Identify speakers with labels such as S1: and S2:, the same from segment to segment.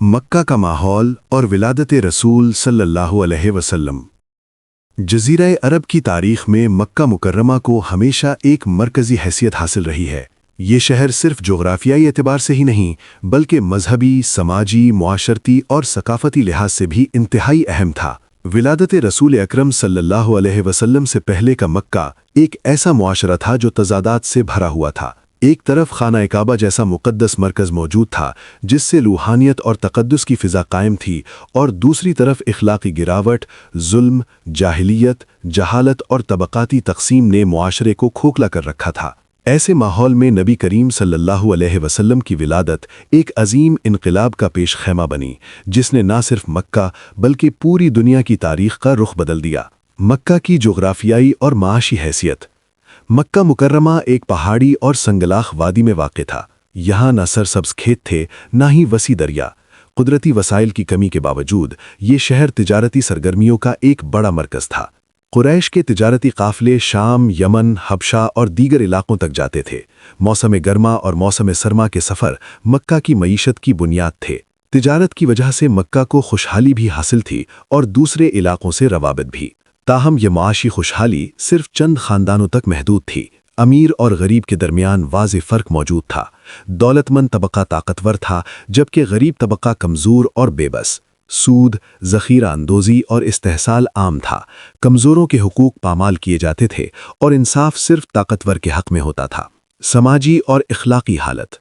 S1: مکہ کا ماحول اور ولادت رسول صلی اللہ علیہ وسلم۔ جزیرہ عرب کی تاریخ میں مکہ مکرمہ کو ہمیشہ ایک مرکزی حیثیت حاصل رہی ہے۔ یہ شہر صرف جغرافیائی اعتبار سے ہی نہیں بلکہ مذہبی، سماجی، معاشرتی اور ثقافتی لحاظ سے بھی انتہائی اہم تھا۔ ولادت رسول اکرم صلی اللہ علیہ وسلم سے پہلے کا مکہ ایک ایسا معاشرہ تھا جو تضادات سے بھرا ہوا تھا۔ ایک طرف خانہ کعبہ جیسا مقدس مرکز موجود تھا جس سے روحانیت اور تقدس کی فضا قائم تھی، اور دوسری طرف اخلاقی گراوٹ، ظلم، جاہلیت، جہالت اور طبقاتی تقسیم نے معاشرے کو کھوکھلا کر رکھا تھا۔ ایسے ماحول میں نبی کریم صلی اللہ علیہ وسلم کی ولادت ایک عظیم انقلاب کا پیش خیمہ بنی، جس نے نہ صرف مکہ بلکہ پوری دنیا کی تاریخ کا رخ بدل دیا۔ مکہ کی جغرافیائی اور معاشی حیثیت۔ مکہ مکرمہ ایک پہاڑی اور سنگلاخ وادی میں واقع تھا۔ یہاں نہ سرسبز کھیت تھے نہ ہی وسیع دریا۔ قدرتی وسائل کی کمی کے باوجود یہ شہر تجارتی سرگرمیوں کا ایک بڑا مرکز تھا۔ قریش کے تجارتی قافلے شام، یمن، حبشہ اور دیگر علاقوں تک جاتے تھے۔ موسم گرما اور موسم سرما کے سفر مکہ کی معیشت کی بنیاد تھے۔ تجارت کی وجہ سے مکہ کو خوشحالی بھی حاصل تھی اور دوسرے علاقوں سے روابط بھی۔ تاہم یہ معاشی خوشحالی صرف چند خاندانوں تک محدود تھی۔ امیر اور غریب کے درمیان واضح فرق موجود تھا۔ دولت مند طبقہ طاقتور تھا جبکہ غریب طبقہ کمزور اور بے بس۔ سود، ذخیرہ اندوزی اور استحصال عام تھا۔ کمزوروں کے حقوق پامال کیے جاتے تھے اور انصاف صرف طاقتور کے حق میں ہوتا تھا۔ سماجی اور اخلاقی حالت۔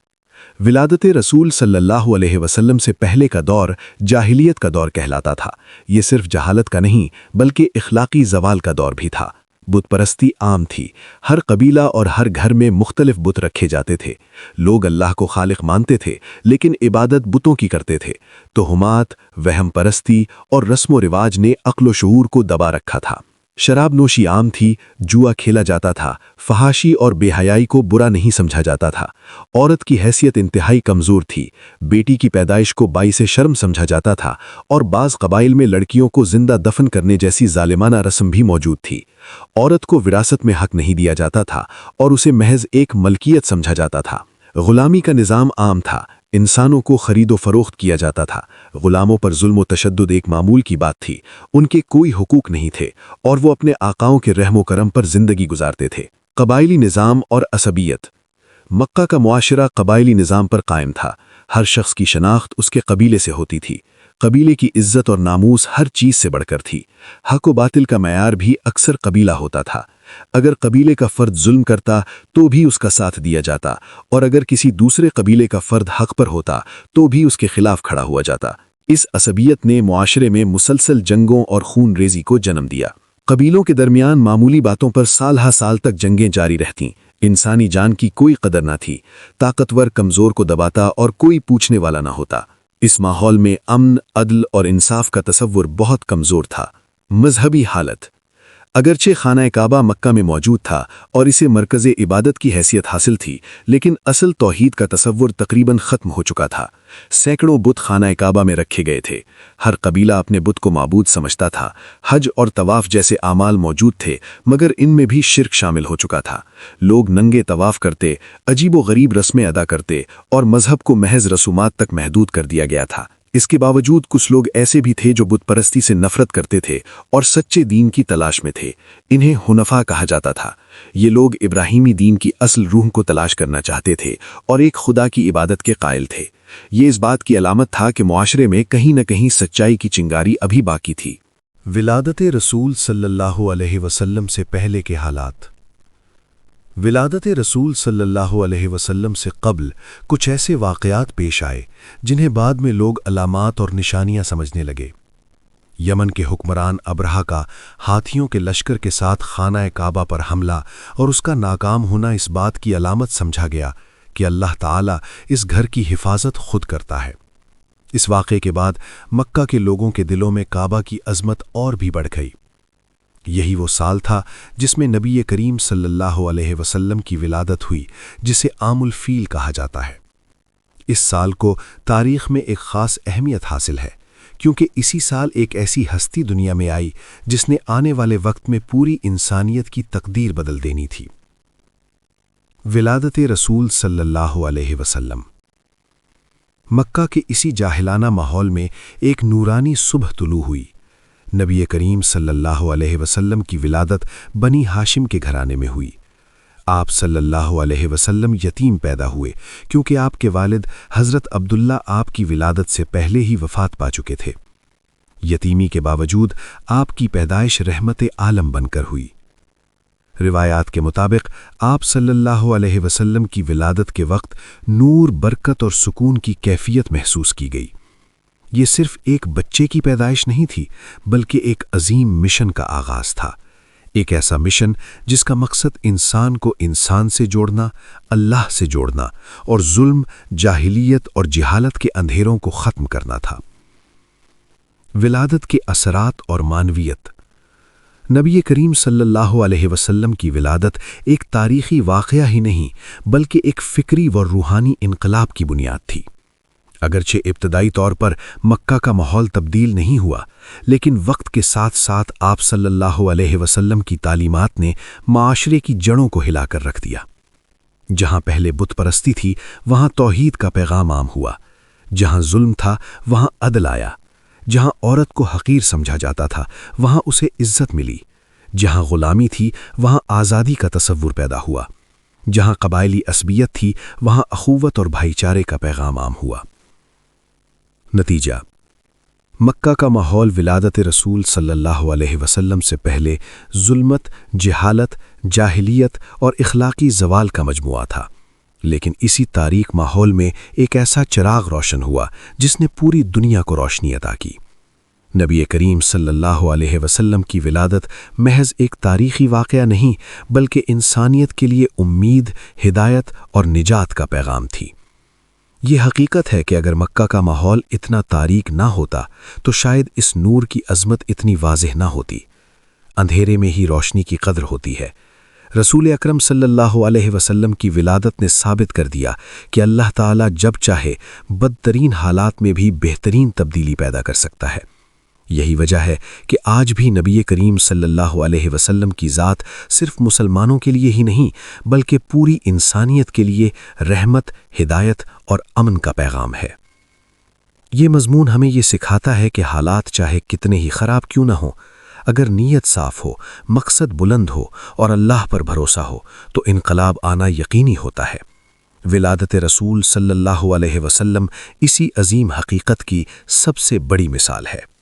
S1: ولادت رسول صلی اللہ علیہ وسلم سے پہلے کا دور جاہلیت کا دور کہلاتا تھا۔ یہ صرف جہالت کا نہیں بلکہ اخلاقی زوال کا دور بھی تھا۔ بت پرستی عام تھی۔ ہر قبیلہ اور ہر گھر میں مختلف بت رکھے جاتے تھے۔ لوگ اللہ کو خالق مانتے تھے لیکن عبادت بتوں کی کرتے تھے۔ توہمات، وہم پرستی اور رسم و رواج نے عقل و شعور کو دبا رکھا تھا۔ شراب نوشی عام تھی، جوا کھیلا جاتا تھا، فحاشی اور بے حیائی کو برا نہیں سمجھا جاتا تھا۔ عورت کی حیثیت انتہائی کمزور تھی۔ بیٹی کی پیدائش کو باعث شرم سمجھا جاتا تھا اور بعض قبائل میں لڑکیوں کو زندہ دفن کرنے جیسی ظالمانہ رسم بھی موجود تھی۔ عورت کو وراثت میں حق نہیں دیا جاتا تھا اور اسے محض ایک ملکیت سمجھا جاتا تھا۔ غلامی کا نظام عام تھا۔ انسانوں کو خرید و فروخت کیا جاتا تھا۔ غلاموں پر ظلم و تشدد ایک معمول کی بات تھی۔ ان کے کوئی حقوق نہیں تھے اور وہ اپنے آقاؤں کے رحم و کرم پر زندگی گزارتے تھے۔ قبائلی نظام اور عصبیت۔ مکہ کا معاشرہ قبائلی نظام پر قائم تھا۔ ہر شخص کی شناخت اس کے قبیلے سے ہوتی تھی۔ قبیلے کی عزت اور ناموس ہر چیز سے بڑھ کر تھی۔ حق و باطل کا معیار بھی اکثر قبیلہ ہوتا تھا۔ اگر قبیلے کا فرد ظلم کرتا تو بھی اس کا ساتھ دیا جاتا، اور اگر کسی دوسرے قبیلے کا فرد حق پر ہوتا تو بھی اس کے خلاف کھڑا ہوا جاتا۔ اس عصبیت نے معاشرے میں مسلسل جنگوں اور خون ریزی کو جنم دیا۔ قبیلوں کے درمیان معمولی باتوں پر سال ہا سال تک جنگیں جاری رہتیں۔ انسانی جان کی کوئی قدر نہ تھی۔ طاقتور کمزور کو دباتا اور کوئی پوچھنے والا نہ ہوتا۔ اس ماحول میں امن، عدل اور انصاف کا تصور بہت کمزور تھا۔ مذہبی حالت۔ اگرچہ خانہ کعبہ مکہ میں موجود تھا اور اسے مرکز عبادت کی حیثیت حاصل تھی، لیکن اصل توحید کا تصور تقریباً ختم ہو چکا تھا۔ سینکڑوں بت خانہ کعبہ میں رکھے گئے تھے۔ ہر قبیلہ اپنے بت کو معبود سمجھتا تھا۔ حج اور طواف جیسے اعمال موجود تھے مگر ان میں بھی شرک شامل ہو چکا تھا۔ لوگ ننگے طواف کرتے، عجیب و غریب رسمیں ادا کرتے اور مذہب کو محض رسومات تک محدود کر دیا گیا تھا۔ اس کے باوجود کچھ لوگ ایسے بھی تھے جو بت پرستی سے نفرت کرتے تھے اور سچے دین کی تلاش میں تھے۔ انہیں حنفاء کہا جاتا تھا۔ یہ لوگ ابراہیمی دین کی اصل روح کو تلاش کرنا چاہتے تھے اور ایک خدا کی عبادت کے قائل تھے۔ یہ اس بات کی علامت تھا کہ معاشرے میں کہیں نہ کہیں سچائی کی چنگاری ابھی باقی تھی۔ ولادت رسول صلی اللہ علیہ وسلم سے پہلے کے حالات۔ ولادت رسول صلی اللہ علیہ وسلم سے قبل کچھ ایسے واقعات پیش آئے جنہیں بعد میں لوگ علامات اور نشانیاں سمجھنے لگے۔ یمن کے حکمران ابرہہ کا ہاتھیوں کے لشکر کے ساتھ خانہ کعبہ پر حملہ اور اس کا ناکام ہونا اس بات کی علامت سمجھا گیا کہ اللہ تعالیٰ اس گھر کی حفاظت خود کرتا ہے۔ اس واقعے کے بعد مکہ کے لوگوں کے دلوں میں کعبہ کی عظمت اور بھی بڑھ گئی۔ یہی وہ سال تھا جس میں نبی کریم صلی اللہ علیہ وسلم کی ولادت ہوئی، جسے عام الفیل کہا جاتا ہے۔ اس سال کو تاریخ میں ایک خاص اہمیت حاصل ہے کیونکہ اسی سال ایک ایسی ہستی دنیا میں آئی جس نے آنے والے وقت میں پوری انسانیت کی تقدیر بدل دینی تھی۔ ولادت رسول صلی اللہ علیہ وسلم۔ مکہ کے اسی جاہلانہ ماحول میں ایک نورانی صبح طلوع ہوئی۔ نبی کریم صلی اللہ علیہ وسلم کی ولادت بنی ہاشم کے گھرانے میں ہوئی۔ آپ صلی اللہ علیہ وسلم یتیم پیدا ہوئے کیونکہ آپ کے والد حضرت عبداللہ آپ کی ولادت سے پہلے ہی وفات پا چکے تھے۔ یتیمی کے باوجود آپ کی پیدائش رحمت عالم بن کر ہوئی۔ روایات کے مطابق آپ صلی اللہ علیہ وسلم کی ولادت کے وقت نور، برکت اور سکون کی کیفیت محسوس کی گئی۔ یہ صرف ایک بچے کی پیدائش نہیں تھی، بلکہ ایک عظیم مشن کا آغاز تھا۔ ایک ایسا مشن جس کا مقصد انسان کو انسان سے جوڑنا، اللہ سے جوڑنا اور ظلم، جاہلیت اور جہالت کے اندھیروں کو ختم کرنا تھا۔ ولادت کے اثرات اور معنویت۔ نبی کریم صلی اللہ علیہ وسلم کی ولادت ایک تاریخی واقعہ ہی نہیں بلکہ ایک فکری و روحانی انقلاب کی بنیاد تھی۔ اگرچہ ابتدائی طور پر مکہ کا ماحول تبدیل نہیں ہوا، لیکن وقت کے ساتھ ساتھ آپ صلی اللہ علیہ وسلم کی تعلیمات نے معاشرے کی جڑوں کو ہلا کر رکھ دیا۔ جہاں پہلے بت پرستی تھی، وہاں توحید کا پیغام عام ہوا۔ جہاں ظلم تھا، وہاں عدل آیا۔ جہاں عورت کو حقیر سمجھا جاتا تھا، وہاں اسے عزت ملی۔ جہاں غلامی تھی، وہاں آزادی کا تصور پیدا ہوا۔ جہاں قبائلی عصبیت تھی، وہاں اخوت اور بھائی چارے کا پیغام عام ہوا۔ نتیجہ: مکہ کا ماحول ولادت رسول صلی اللہ علیہ وسلم سے پہلے ظلمت، جہالت، جاہلیت اور اخلاقی زوال کا مجموعہ تھا، لیکن اسی تاریک ماحول میں ایک ایسا چراغ روشن ہوا جس نے پوری دنیا کو روشنی عطا کی۔ نبی کریم صلی اللہ علیہ وسلم کی ولادت محض ایک تاریخی واقعہ نہیں بلکہ انسانیت کے لیے امید، ہدایت اور نجات کا پیغام تھی۔ یہ حقیقت ہے کہ اگر مکہ کا ماحول اتنا تاریک نہ ہوتا تو شاید اس نور کی عظمت اتنی واضح نہ ہوتی۔ اندھیرے میں ہی روشنی کی قدر ہوتی ہے۔ رسول اکرم صلی اللہ علیہ وسلم کی ولادت نے ثابت کر دیا کہ اللہ تعالیٰ جب چاہے بدترین حالات میں بھی بہترین تبدیلی پیدا کر سکتا ہے۔ یہی وجہ ہے کہ آج بھی نبی کریم صلی اللہ علیہ وسلم کی ذات صرف مسلمانوں کے لیے ہی نہیں بلکہ پوری انسانیت کے لیے رحمت، ہدایت اور امن کا پیغام ہے۔ یہ مضمون ہمیں یہ سکھاتا ہے کہ حالات چاہے کتنے ہی خراب کیوں نہ ہوں، اگر نیت صاف ہو، مقصد بلند ہو اور اللہ پر بھروسہ ہو تو انقلاب آنا یقینی ہوتا ہے۔ ولادت رسول صلی اللہ علیہ وسلم اسی عظیم حقیقت کی سب سے بڑی مثال ہے۔